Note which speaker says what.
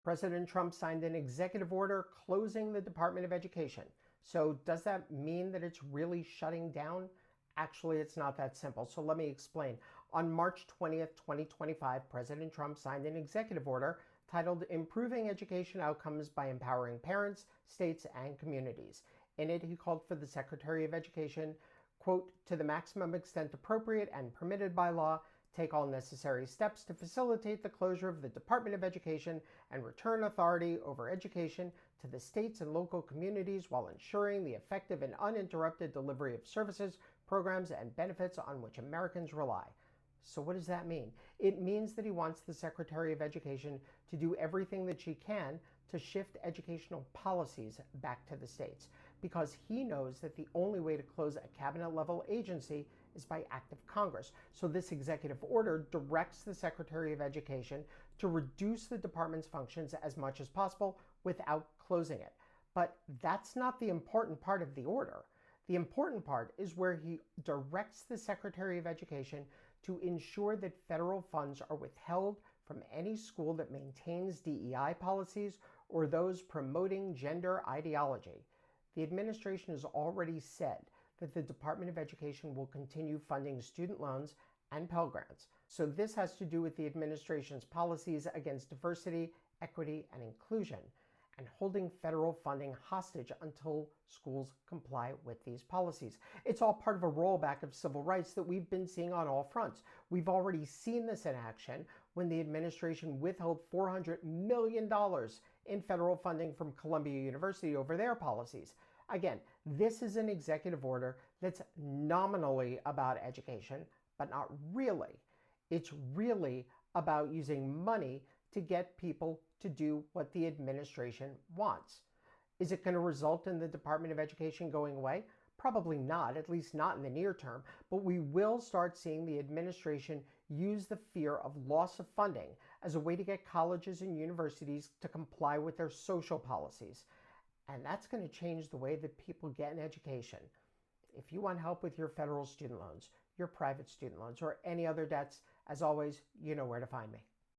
Speaker 1: President Trump signed an executive order closing the Department of Education. So does that mean that it's really shutting down? Actually, it's not that simple. So let me explain. On March 20th, 2025, President Trump signed an executive order titled Improving Education Outcomes by Empowering Parents, States, and Communities. In it, he called for the Secretary of Education, quote, to the maximum extent appropriate and permitted by law, take all necessary steps to facilitate the closure of the Department of Education and return authority over education to the states and local communities while ensuring the effective and uninterrupted delivery of services, programs, and benefits on which Americans rely. So what does that mean? It means that he wants the Secretary of Education to do everything that she can to shift educational policies back to the states, because he knows that the only way to close a cabinet-level agency is by act of Congress. So this executive order directs the Secretary of Education to reduce the department's functions as much as possible without closing it. But that's not the important part of the order. The important part is where he directs the Secretary of Education to ensure that federal funds are withheld from any school that maintains DEI policies or those promoting gender ideology. The administration has already said that the Department of Education will continue funding student loans and Pell Grants. So this has to do with the administration's policies against diversity, equity, and inclusion, and holding federal funding hostage until schools comply with these policies. It's all part of a rollback of civil rights that we've been seeing on all fronts. We've already seen this in action when the administration withheld $400 million in federal funding from Columbia University over their policies. Again, this is an executive order that's nominally about education, but not really. It's really about using money to get people to do what the administration wants. Is it going to result in the Department of Education going away? Probably not, at least not in the near term, but we will start seeing the administration use the fear of loss of funding as a way to get colleges and universities to comply with their social policies. And that's going to change the way that people get an education. If you want help with your federal student loans, your private student loans, or any other debts, as always, you know where to find me.